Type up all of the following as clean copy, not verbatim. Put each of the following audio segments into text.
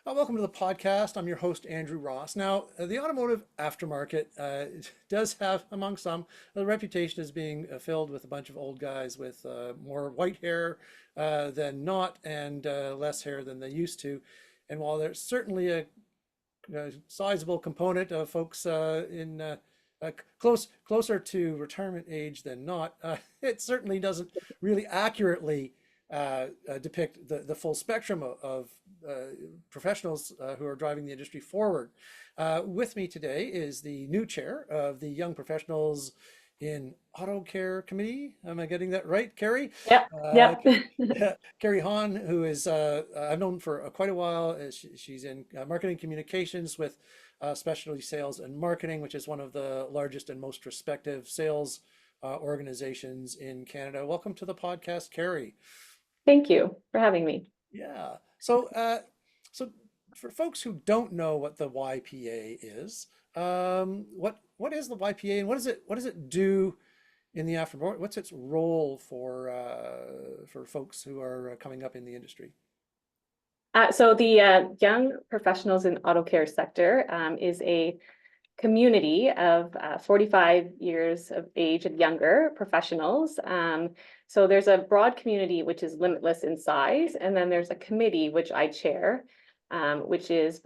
Welcome to the podcast. I'm your host, Andrew Ross. Now, the automotive aftermarket does have, among some, a reputation as being filled with a bunch of old guys with more white hair than not and less hair than they used to. And while there's certainly a sizable component of folks closer to retirement age than not, it certainly doesn't really accurately depict the full spectrum of professionals who are driving the industry forward. With me today is the new chair of the Young Professionals in Auto Care Committee. Am I getting that right, Kari? Yep, Uh, yep. Kari Hann, who is I've known for quite a while. She's in marketing communications with specialty sales and marketing, which is one of the largest and most respected sales organizations in Canada. Welcome to the podcast, Kari. Thank you for having me. Yeah. So for folks who don't know what the YPA is, what is the YPA and what does it do in the aftermarket? What's its role for folks who are coming up in the industry? So the Young Professionals in Auto Care sector is a community of 45 years of age and younger professionals. So there's a broad community, which is limitless in size. And then there's a committee, which I chair, which is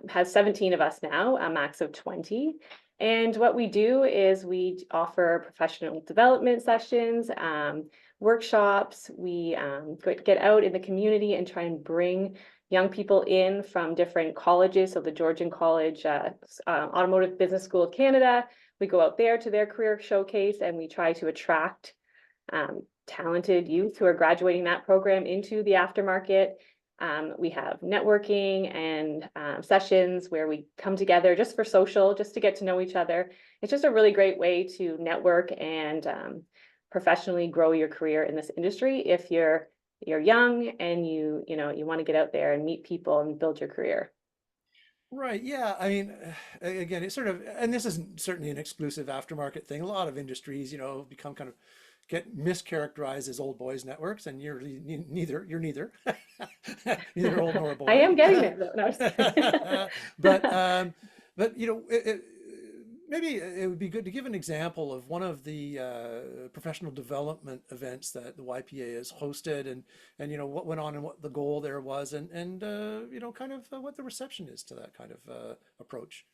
has 17 of us now, a max of 20. And what we do is we offer professional development sessions, workshops. We get out in the community and try and bring young people in from different colleges. So the Georgian College Automotive Business School of Canada, we go out there to their career showcase and we try to attract talented youth who are graduating that program into the aftermarket. We have networking and sessions where we come together just for social, just to get to know each other. It's just a really great way to network and professionally grow your career in this industry if you're young and you want to get out there and meet people and build your career. Right. Yeah. I mean, again, it's sort of, and this isn't certainly an exclusive aftermarket thing. A lot of industries, become kind of get mischaracterized as old boys networks, and you're neither. You're neither, neither old nor a I boy. am getting there though. No, I'm just kidding. but but maybe it would be good to give an example of one of the professional development events that the YPA has hosted, and what went on and what the goal there was, and kind of what the reception is to that kind of approach.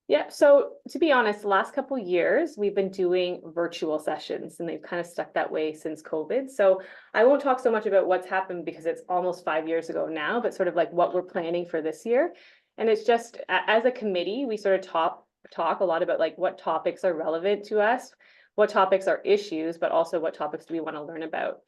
Yeah, so to be honest, the last couple of years we've been doing virtual sessions and they've kind of stuck that way since COVID. So I won't talk so much about what's happened because it's almost 5 years ago now, but sort of like what we're planning for this year. And it's just as a committee, we sort of talk a lot about like what topics are relevant to us, what topics are issues, but also what topics do we want to learn about.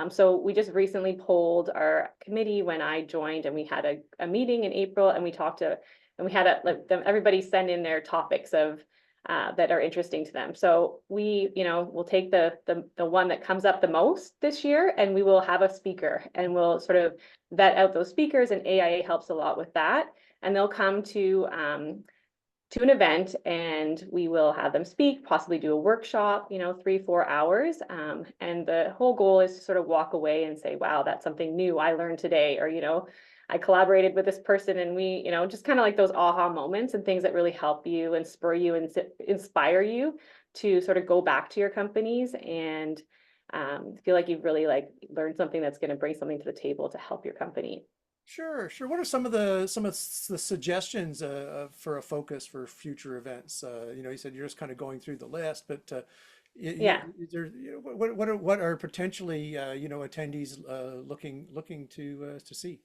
So we just recently polled our committee when I joined, and we had a meeting in April, and we talked to, and we had everybody send in their topics of that are interesting to them. So we'll take the one that comes up the most this year, and we will have a speaker, and we'll sort of vet out those speakers, and AIA helps a lot with that. And they'll come to an event and we will have them speak, possibly do a workshop, 3-4 hours. And the whole goal is to sort of walk away and say, wow, that's something new I learned today. Or, I collaborated with this person and we, just kind of like those aha moments and things that really help you and spur you and inspire you to sort of go back to your companies and feel like you've really like learned something that's going to bring something to the table to help your company. Sure, sure. What are some of the suggestions for a focus for future events? You said you're just kind of going through the list, but Yeah. is there, what are potentially attendees looking to see?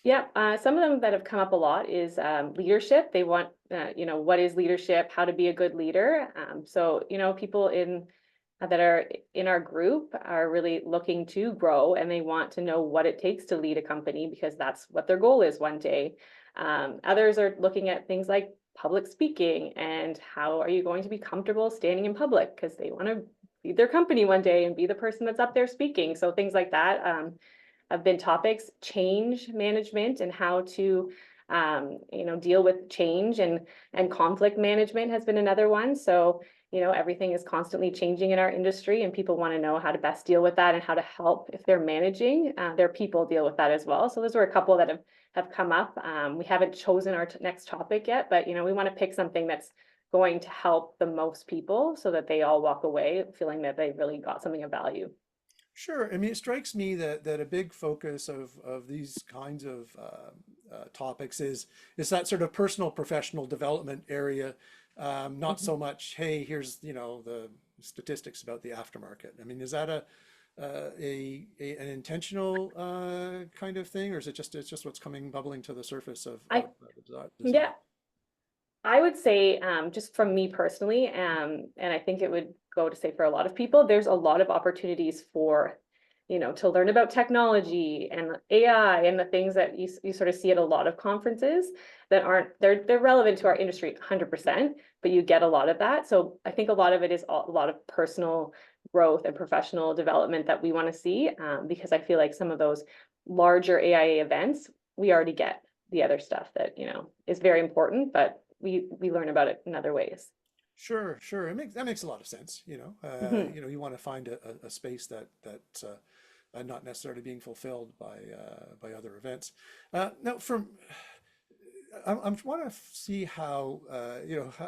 Yeah, some of them that have come up a lot is leadership. They want, what is leadership, how to be a good leader. So, people that are in our group are really looking to grow and they want to know what it takes to lead a company because that's what their goal is one day. Others are looking at things like public speaking and how are you going to be comfortable standing in public because they want to lead their company one day and be the person that's up there speaking. So things like that have been topics. Change management and how to deal with change and conflict management has been another one. So everything is constantly changing in our industry, and people want to know how to best deal with that and how to help if they're managing their people deal with that as well. So those were a couple that have come up. We haven't chosen our next topic yet, but we want to pick something that's going to help the most people so that they all walk away feeling that they really got something of value. Sure. I mean, it strikes me that a big focus of these kinds of topics is that sort of personal professional development area. Not Mhm. so much, hey, here's the statistics about the aftermarket. I mean, is that an intentional kind of thing, or is it's just what's coming bubbling to the surface I of design? Yeah, I would say, just from me personally, and I think it would go to say for a lot of people, there's a lot of opportunities for, to learn about technology and AI and the things that you sort of see at a lot of conferences that aren't, they're relevant to our industry 100%, but you get a lot of that. So I think a lot of it is a lot of personal growth and professional development that we want to see, because I feel like some of those larger AIA events, we already get the other stuff that, is very important, but we learn about it in other ways. Sure, sure. That makes a lot of sense. Mhm. You want to find a space that's not necessarily being fulfilled by other events. Now, I want to see how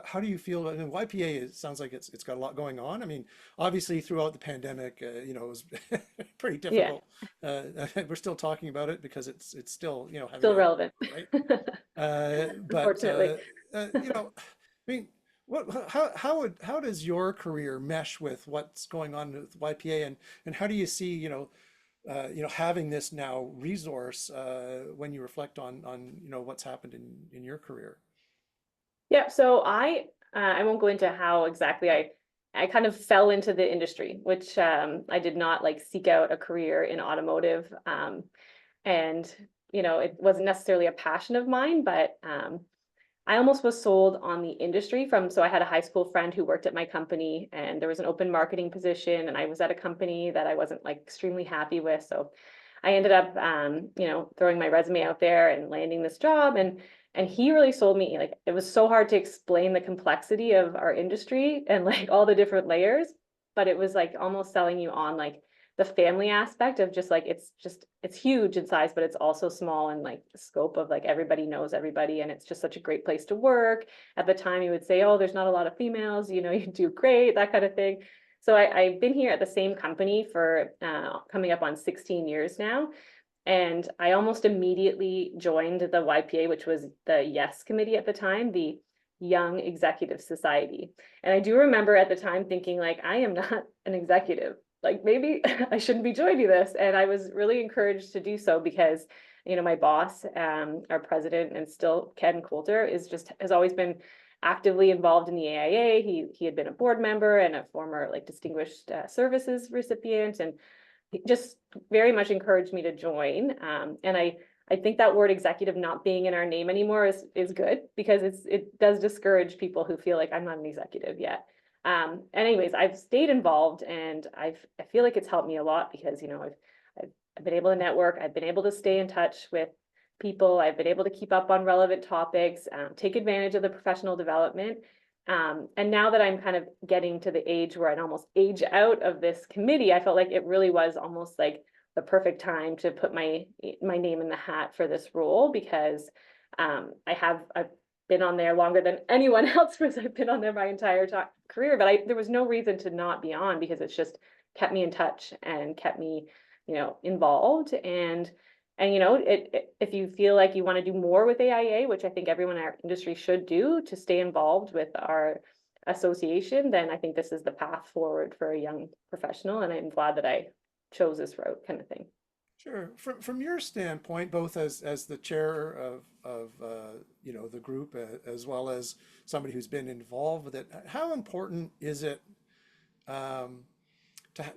how do you feel? I mean, YPA sounds like it's got a lot going on. I mean, obviously throughout the pandemic, it was pretty Yeah, difficult. We're still talking about it because it's still having still an relevant. impact, right? But Unfortunately. I mean, how does your career mesh with what's going on with YPA, and how do you see having this now resource when you reflect on what's happened in your career? Yeah, so I won't go into how exactly I kind of fell into the industry, which I did not like seek out a career in automotive. And it wasn't necessarily a passion of mine, but I almost was sold on the industry so I had a high school friend who worked at my company, and there was an open marketing position, and I was at a company that I wasn't like extremely happy with. So I ended up, throwing my resume out there and landing this job. And he really sold me. Like, it was so hard to explain the complexity of our industry and like all the different layers, but it was like almost selling you on like the family aspect of just like it's huge in size, but it's also small in like the scope of like everybody knows everybody, and it's just such a great place to work. At the time, you would say, "Oh, there's not a lot of females, you do great," that kind of thing. So I've been here at the same company for coming up on 16 years now. And I almost immediately joined the YPA, which was the YES committee at the time, the Young Executive Society. And I do remember at the time thinking, like, I am not an executive. Like, maybe I shouldn't be joining this. And I was really encouraged to do so because, my boss, our president, and still Ken Coulter, has always been actively involved in the AIA. He had been a board member and a former like distinguished services recipient, and just very much encouraged me to join. And I think that word executive not being in our name anymore is good, because it does discourage people who feel like I'm not an executive yet. Anyways, I've stayed involved, and I feel like it's helped me a lot because I've been able to network, I've been able to stay in touch with people, I've been able to keep up on relevant topics, take advantage of the professional development. And now that I'm kind of getting to the age where I'd almost age out of this committee, I felt like it really was almost like the perfect time to put my name in the hat for this role, because I've been on there longer than anyone else, because I've been on there my entire career, but there was no reason to not be on, because it's just kept me in touch and kept me, involved. And if you feel like you want to do more with AIA, which I think everyone in our industry should do to stay involved with our association, then I think this is the path forward for a young professional. And I'm glad that I chose this route, kind of thing. Sure. From your standpoint, both as the chair of the group, as well as somebody who's been involved with it, how important is it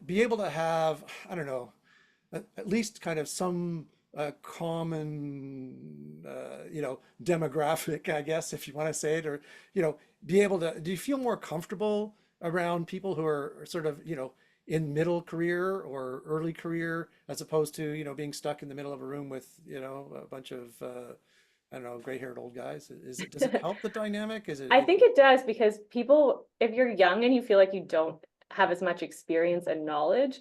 be able to have, I don't know, at least kind of some common, demographic, I guess, if you want to say it, or, be able to, do you feel more comfortable around people who are sort of, in middle career or early career, as opposed to, being stuck in the middle of a room with, a bunch of I don't know, gray-haired old guys? Does it help the dynamic? I think it does, because people, if you're young and you feel like you don't have as much experience and knowledge,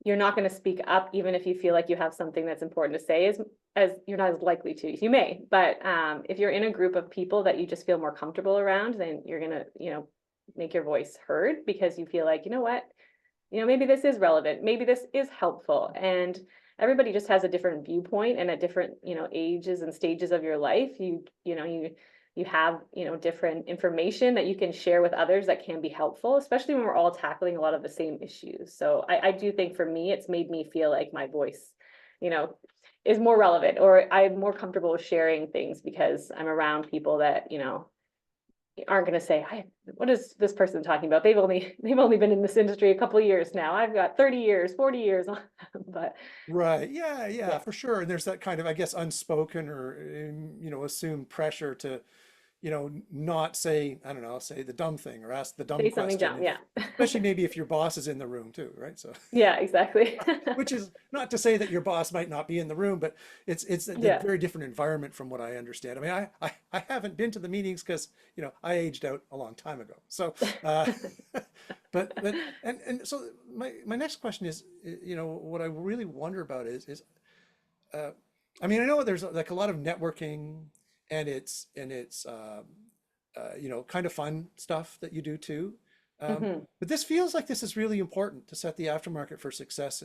you're not going to speak up, even if you feel like you have something that's important to say, as you're not as likely to. You may, but if you're in a group of people that you just feel more comfortable around, then you're going to, make your voice heard, because you feel like, you know what, maybe this is relevant, maybe this is helpful. And everybody just has a different viewpoint, and at different, ages and stages of your life, you have, different information that you can share with others that can be helpful, especially when we're all tackling a lot of the same issues. So I do think for me, it's made me feel like my voice, is more relevant, or I'm more comfortable with sharing things, because I'm around people that, aren't going to say, what is this person talking about? They've only been in this industry a couple of years now. I've got 30 years, 40 years on them. But Right. Yeah, yeah, yeah, for sure. And there's that kind of, I guess, unspoken or, assumed pressure to, not say, I don't know, say the dumb thing or ask the dumb say something question, dumb. Yeah. especially maybe if your boss is in the room too, right? So, Yeah, exactly. which is not to say that your boss might not be in the room, but it's a Yeah. very different environment from what I understand. I mean, I haven't been to the meetings because, I aged out a long time ago. So, but and so my next question is, what I really wonder about uh, I mean, I know there's like a lot of networking, and it's kind of fun stuff that you do too. Mhm. But this feels like this is really important to set the aftermarket for success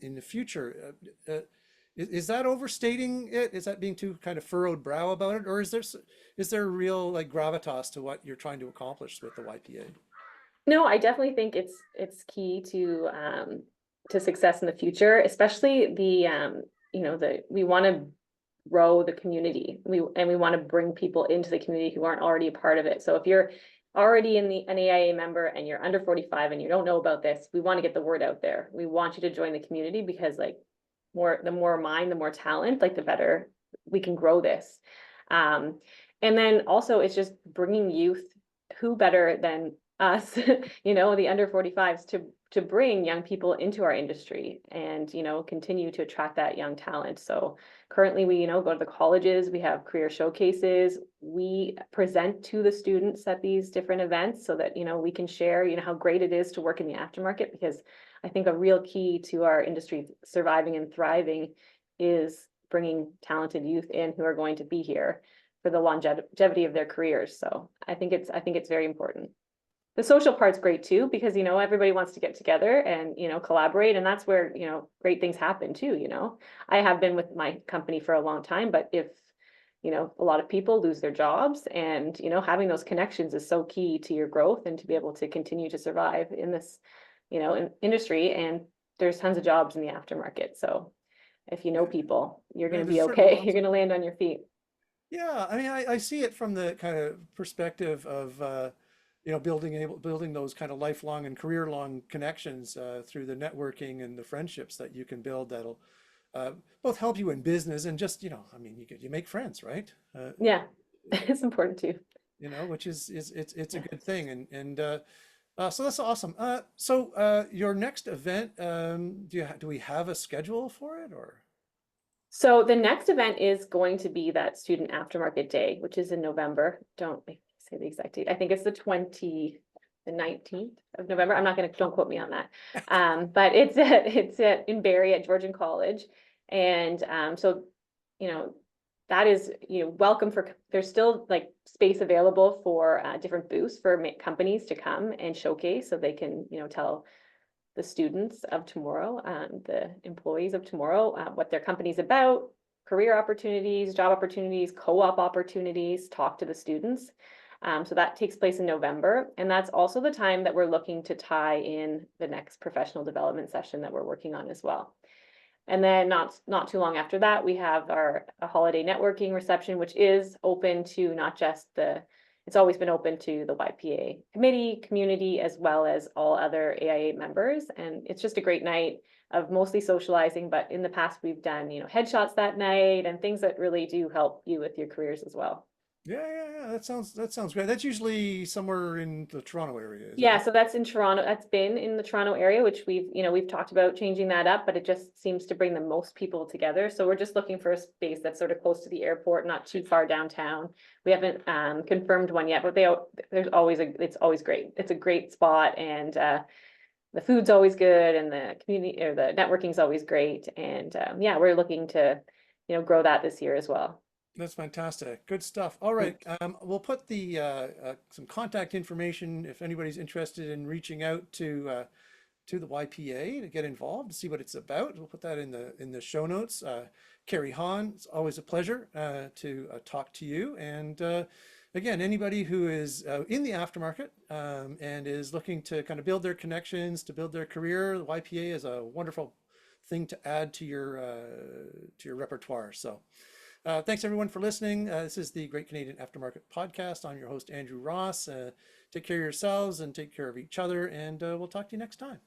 in the future. Is that overstating it? Is that being too kind of furrowed brow about it, or is there real like gravitas to what you're trying to accomplish with the YPA? No, I definitely think it's key to success in the future, especially we want to grow the community. We want to bring people into the community who aren't already a part of it. So if you're already an AIA member and you're under 45 and you don't know about this, we want to get the word out there. We want you to join the community, because like the more mind, the more talent, like the better we can grow this. And then also it's just bringing youth, who better than us, the under 45s, to bring young people into our industry, and continue to attract that young talent. So currently we go to the colleges, we have career showcases, we present to the students at these different events, so that we can share how great it is to work in the aftermarket, because I think a real key to our industry surviving and thriving is bringing talented youth in who are going to be here for the longevity of their careers. So I think it's very important. The social part's great too, because everybody wants to get together and collaborate, and that's where great things happen too. I have been with my company for a long time, but if a lot of people lose their jobs, and having those connections is so key to your growth and to be able to continue to survive in this industry. And there's tons of jobs in the aftermarket, so if you know Yeah, people, you're going yeah, to there's be certainly okay. You're lots of. going to land on your feet. Yeah, I mean, I see it from the kind of perspective of building those kind of lifelong and career-long connections through the networking and the friendships that you can build that'll uh, both help you in business and just, I mean, you make friends, right? Yeah. It's important too. Which is it's a Yeah. good thing, and so that's awesome. Your next event, do we have a schedule for it or? So the next event is going to be that Student Aftermarket Day, which is in November. Don't make me say the exact date. I think it's the 19th of November. Don't quote me on that. But it's in Barrie at Georgian College. And so, you know, that is, welcome there's still like space available for different booths for companies to come and showcase, so they can, tell the students of tomorrow, the employees of tomorrow, what their company's about, career opportunities, job opportunities, co-op opportunities, talk to the students. So that takes place in November. And that's also the time that we're looking to tie in the next professional development session that we're working on as well. And then not too long after that, we have a holiday networking reception, which is open to not just it's always been open to the YPA committee, community, as well as all other AIA members. And it's just a great night of mostly socializing, but in the past we've done, headshots that night and things that really do help you with your careers as well. Yeah. That sounds great. That's usually somewhere in the Toronto area, is it Yeah, not? so that's in Toronto. That's been in the Toronto area, which we've talked about changing that up, but it just seems to bring the most people together. So we're just looking for a space that's sort of close to the airport, not too far downtown. We haven't confirmed one yet, but it's always great. It's a great spot, and the food's always good, and the community or the networking's always great. And yeah, we're looking to, grow that this year as well. That's fantastic. Good stuff. All right. We'll put the some contact information if anybody's interested in reaching out to the YPA to get involved, to see what it's about. We'll put that in the show notes. Kari Hann, it's always a pleasure to talk to you. And again, anybody who is in the aftermarket and is looking to kind of build their connections, to build their career, the YPA is a wonderful thing to add to your repertoire. So. Thanks everyone for listening. This is the Great Canadian Aftermarket Podcast. I'm your host, Andrew Ross. Take care of yourselves and take care of each other, and we'll talk to you next time.